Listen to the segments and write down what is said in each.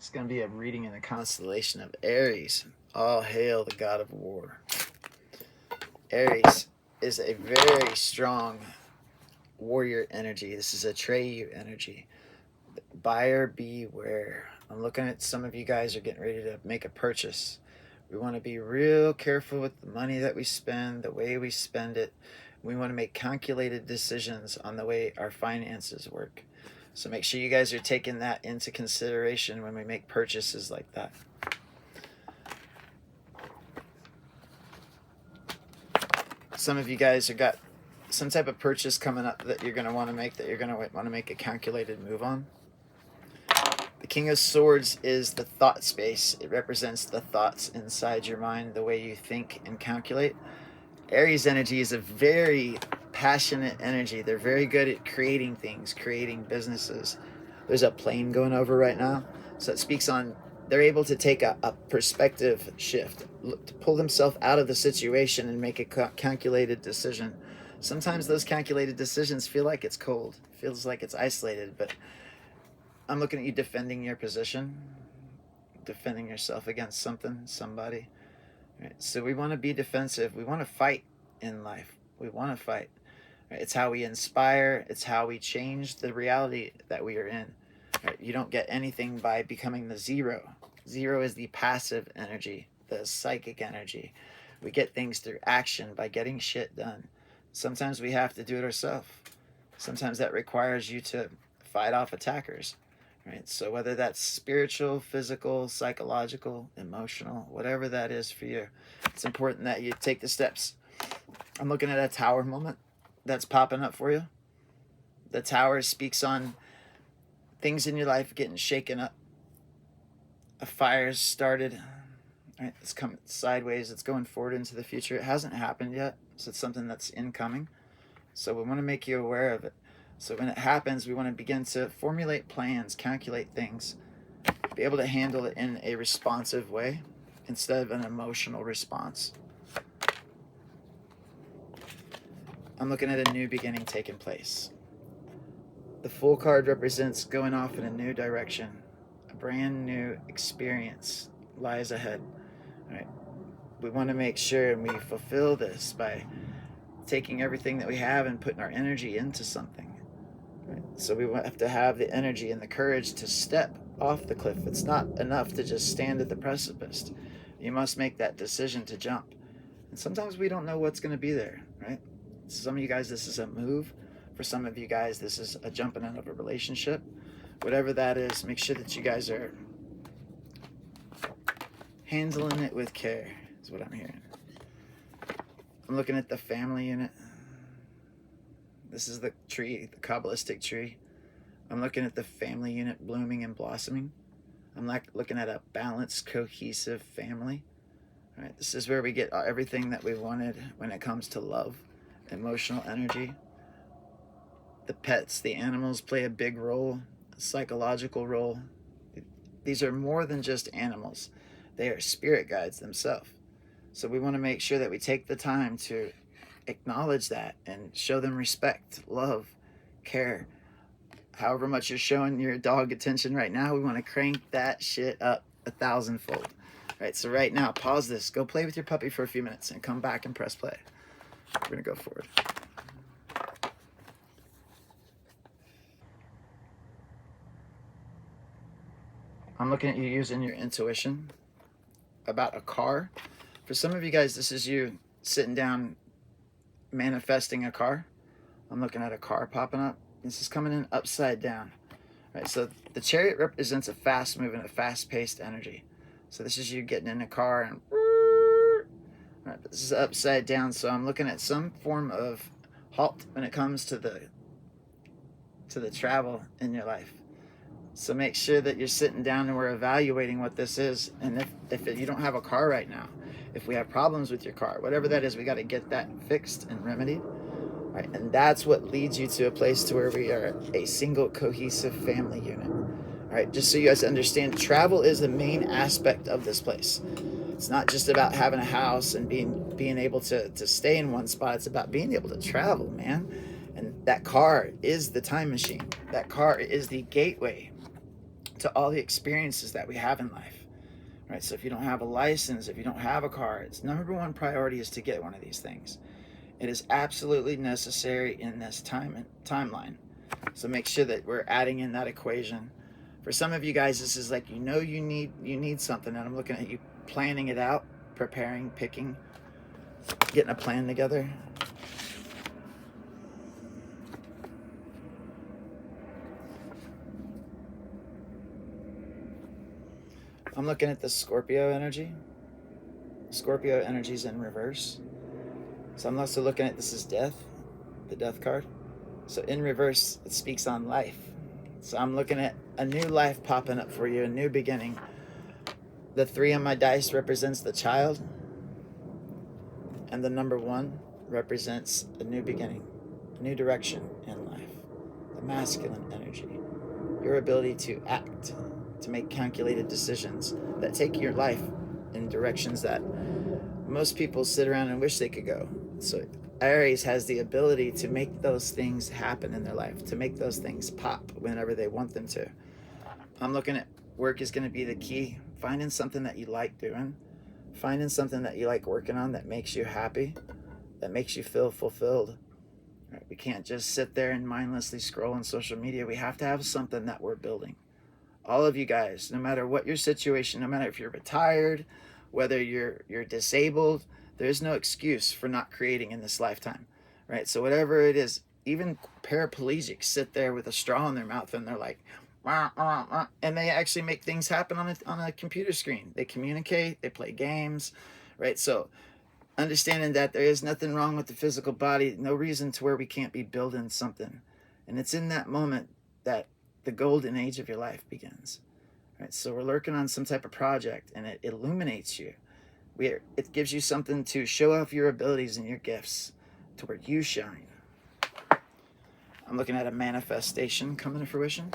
It's going to be a reading in the constellation of Aries. All hail the god of war. Aries is a very strong warrior energy. This is a Treyu energy. Buyer beware. I'm looking at some of you guys are getting ready to make a purchase. We want to be real careful with the money that we spend, the way we spend it. We want to make calculated decisions on the way our finances work. So make sure you guys are taking that into consideration when we make purchases like that. Some of you guys have got some type of purchase coming up that you're going to want to make, that you're going to want to make a calculated move on. The King of Swords is the thought space. It represents the thoughts inside your mind, the way you think and calculate. Aries energy is a very passionate energy. They're very good at creating things, creating businesses. There's a plane going over right now. So it speaks on, they're able to take a perspective shift, to pull themselves out of the situation and make a calculated decision. Sometimes those calculated decisions feel like it's cold, feels like it's isolated, but I'm looking at you defending your position, defending yourself against something, somebody. Right? So we want to be defensive. We want to fight in life. We want to fight. Right? It's how we inspire. It's how we change the reality that we are in. Right? You don't get anything by becoming the zero. Zero is the passive energy, the psychic energy. We get things through action, by getting shit done. Sometimes we have to do it ourselves. Sometimes that requires you to fight off attackers. Right? So whether that's spiritual, physical, psychological, emotional, whatever that is for you, it's important that you take the steps. I'm looking at a tower moment that's popping up for you. The tower speaks on things in your life getting shaken up. A fire's started. Right? It's coming sideways. It's going forward into the future. It hasn't happened yet, so it's something that's incoming. So we want to make you aware of it. So when it happens, we want to begin to formulate plans, calculate things, be able to handle it in a responsive way instead of an emotional response. I'm looking at a new beginning taking place. The Fool card represents going off in a new direction. A brand new experience lies ahead. All right. We want to make sure and we fulfill this by taking everything that we have and putting our energy into something. Right? So we have to have the energy and the courage to step off the cliff. It's not enough to just stand at the precipice. You must make that decision to jump. And sometimes we don't know what's going to be there, right? Some of you guys, this is a move. For some of you guys, this is a jumping out of a relationship. Whatever that is, make sure that you guys are handling it with care, is what I'm hearing. I'm looking at the family unit. This is the tree, the Kabbalistic tree. I'm looking at the family unit blooming and blossoming. I'm looking at a balanced, cohesive family. All right, this is where we get everything that we wanted when it comes to love, emotional energy. The pets, the animals play a big role, a psychological role. These are more than just animals. They are spirit guides themselves. So we want to make sure that we take the time to acknowledge that and show them respect, love, care. However much you're showing your dog attention right now, we want to crank that shit up 1,000-fold. Right, so right now, pause this. Go play with your puppy for a few minutes and come back and press play. We're going to go forward. I'm looking at you using your intuition about a car. For some of you guys, this is you sitting down manifesting a car. I'm looking at a car popping up. This is coming in upside down. Right, so the Chariot represents a fast moving, a fast-paced energy. So this is you getting in a car and right, this is upside down. So I'm looking at some form of halt when it comes to the travel in your life. So make sure that you're sitting down and we're evaluating what this is. And if you don't have a car right now, if we have problems with your car, whatever that is, we got to get that fixed and remedied. Right? And that's what leads you to a place to where we are a single cohesive family unit. All right, just so you guys understand, travel is the main aspect of this place. It's not just about having a house and being able to stay in one spot. It's about being able to travel, man. And that car is the time machine. That car is the gateway to all the experiences that we have in life. Right? So if you don't have a license, if you don't have a car, its number one priority is to get one of these things. It is absolutely necessary in this timeline. So make sure that we're adding in that equation. For some of you guys, this is like, you need something, and I'm looking at you planning it out, preparing, picking, getting a plan together. I'm looking at the Scorpio energy. Scorpio energy is in reverse. So I'm also looking at, this is death, the death card. So in reverse, it speaks on life. So I'm looking at a new life popping up for you, a new beginning. The 3 on my dice represents the child, and the number 1 represents a new beginning, a new direction in life. The masculine energy, your ability to act, to make calculated decisions that take your life in directions that most people sit around and wish they could go. So Aries has the ability to make those things happen in their life, to make those things pop whenever they want them to. I'm looking at work is going to be the key. Finding something that you like doing, finding something that you like working on that makes you happy, that makes you feel fulfilled. Right? We can't just sit there and mindlessly scroll on social media. We have to have something that we're building. All of you guys, no matter what your situation, no matter if you're retired, whether you're disabled, there's no excuse for not creating in this lifetime, right? So whatever it is, even paraplegics sit there with a straw in their mouth and they're like, wah, wah, wah, and they actually make things happen on a computer screen. They communicate, they play games, right? So understanding that there is nothing wrong with the physical body, no reason to where we can't be building something. And it's in that moment that the golden age of your life begins. Right? So we're working on some type of project, and it illuminates you. It gives you something to show off your abilities and your gifts to where you shine. I'm looking at a manifestation coming to fruition.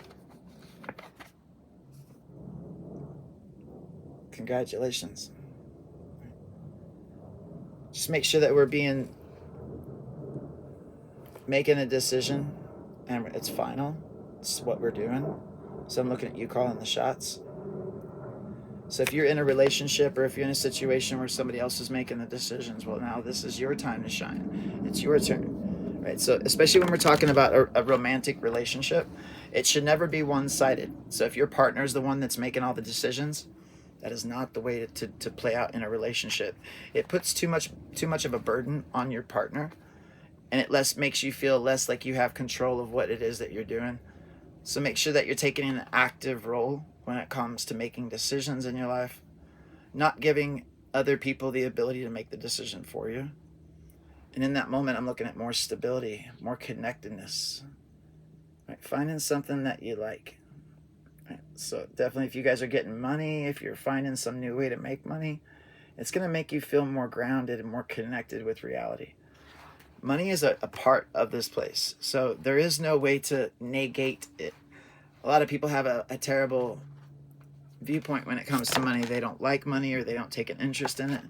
Congratulations. Just make sure that we're making a decision, and it's final. It's what we're doing. So I'm looking at you calling the shots. So if you're in a relationship, or if you're in a situation where somebody else is making the decisions, well, now this is your time to shine. It's your turn, right? So especially when we're talking about a romantic relationship, it should never be one-sided. So if your partner is the one that's making all the decisions, that is not the way to play out in a relationship. It puts too much of a burden on your partner, and it makes you feel less like you have control of what it is that you're doing. So make sure that you're taking an active role when it comes to making decisions in your life, not giving other people the ability to make the decision for you. And in that moment, I'm looking at more stability, more connectedness, right? Finding something that you like. Right? So definitely, if you guys are getting money, if you're finding some new way to make money, it's going to make you feel more grounded and more connected with reality. Money is a part of this place, so there is no way to negate it. A lot of people have a terrible viewpoint when it comes to money. They don't like money, or they don't take an interest in it.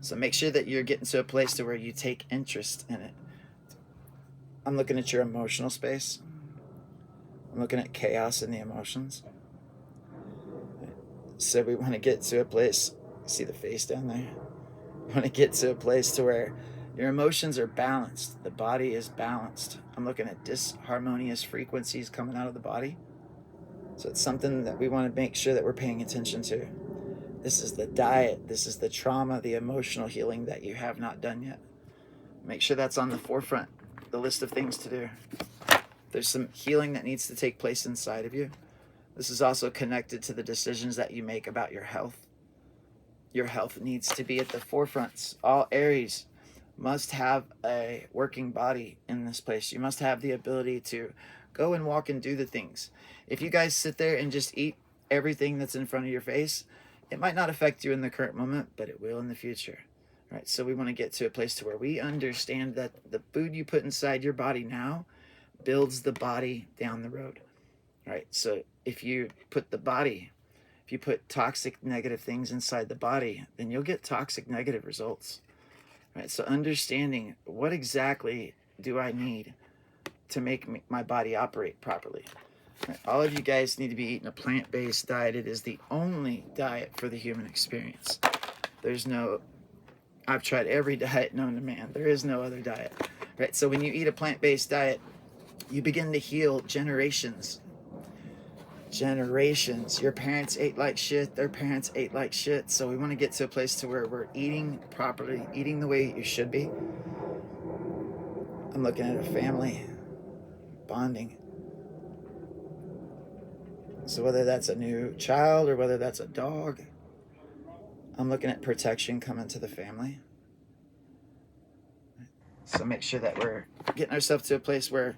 So make sure that you're getting to a place to where you take interest in it. I'm looking at your emotional space. I'm looking at chaos in the emotions. So we want to get to a place, see the face down there? We want to get to a place to where your emotions are balanced. The body is balanced. I'm looking at disharmonious frequencies coming out of the body. So it's something that we want to make sure that we're paying attention to. This is the diet. This is the trauma, the emotional healing that you have not done yet. Make sure that's on the forefront, the list of things to do. There's some healing that needs to take place inside of you. This is also connected to the decisions that you make about your health. Your health needs to be at the forefront. All Aries must have a working body in this place. You must have the ability to go and walk and do the things. If you guys sit there and just eat everything that's in front of your face, it might not affect you in the current moment, but it will in the future. Right? So we want to get to a place to where we understand that the food you put inside your body now builds the body down the road. Right? So if you put toxic negative things inside the body, then you'll get toxic negative results. Right? So understanding what exactly do I need to make my body operate properly. All of you guys need to be eating a plant-based diet. It is the only diet for the human experience. There's no, I've tried every diet known to man. There is no other diet, right? So when you eat a plant-based diet, you begin to heal generations. Generations. Your parents ate like shit. Their parents ate like shit. So we want to get to a place to where we're eating properly, eating the way you should be. I'm looking at a family bonding. So whether that's a new child or whether that's a dog, I'm looking at protection coming to the family. So make sure that we're getting ourselves to a place where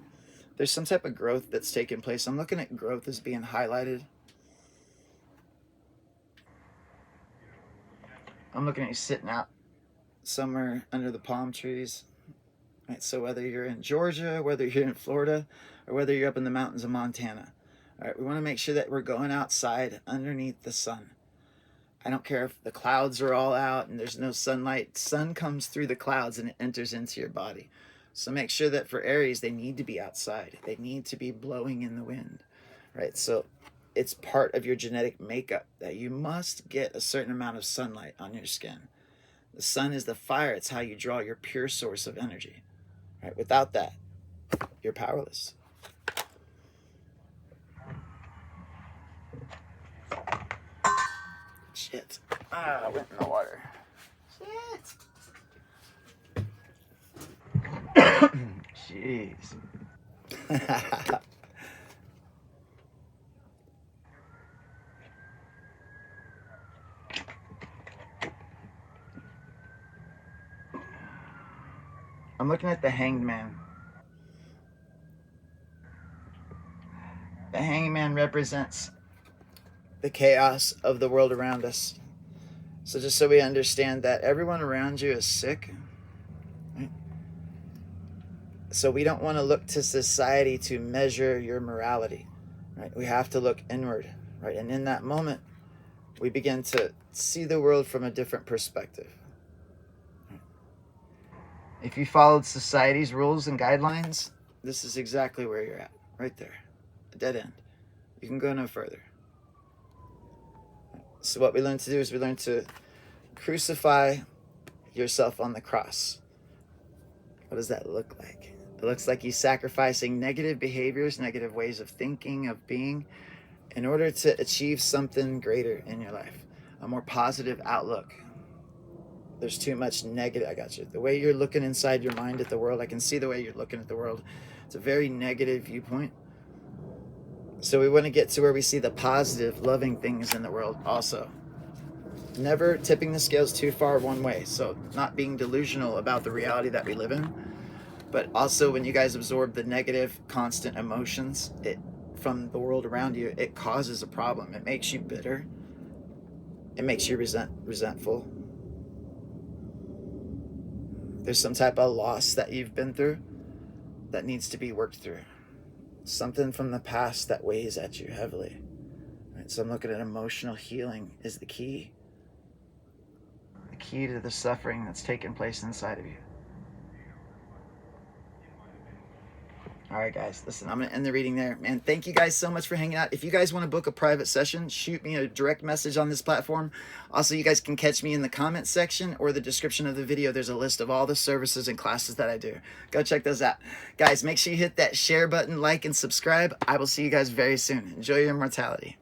there's some type of growth that's taking place. I'm looking at growth as being highlighted. I'm looking at you sitting out somewhere under the palm trees. Right, so whether you're in Georgia, whether you're in Florida, or whether you're up in the mountains of Montana, all right, we want to make sure that we're going outside underneath the sun. I don't care if the clouds are all out and there's no sunlight. Sun comes through the clouds and it enters into your body. So make sure that for Aries, they need to be outside. They need to be blowing in the wind, right? So it's part of your genetic makeup that you must get a certain amount of sunlight on your skin. The sun is the fire. It's how you draw your pure source of energy, right? Without that, you're powerless. Shit. I went in the water. Shit. Jeez. I'm looking at the Hanged Man. The Hanged Man represents the chaos of the world around us. So just so we understand that everyone around you is sick, right? So we don't want to look to society to measure your morality, right? We have to look inward, right? And in that moment, we begin to see the world from a different perspective. If you followed society's rules and guidelines, this is exactly where you're at, right there, a dead end. You can go no further. So what we learn to do is we learn to crucify yourself on the cross. What does that look like? It looks like you sacrificing negative behaviors, negative ways of thinking, of being, in order to achieve something greater in your life, a more positive outlook. There's too much negative. I got you. The way you're looking inside your mind at the world, I can see the way you're looking at the world. It's a very negative viewpoint. So we want to get to where we see the positive, loving things in the world also. Never tipping the scales too far one way. So not being delusional about the reality that we live in. But also when you guys absorb the negative, constant emotions from the world around you, it causes a problem. It makes you bitter. It makes you resentful. There's some type of loss that you've been through that needs to be worked through. Something from the past that weighs at you heavily. Right? So I'm looking at emotional healing is the key. The key to the suffering that's taking place inside of you. All right, guys, listen, I'm going to end the reading there. Man, thank you guys so much for hanging out. If you guys want to book a private session, shoot me a direct message on this platform. Also, you guys can catch me in the comments section or the description of the video. There's a list of all the services and classes that I do. Go check those out. Guys, make sure you hit that share button, like, and subscribe. I will see you guys very soon. Enjoy your immortality.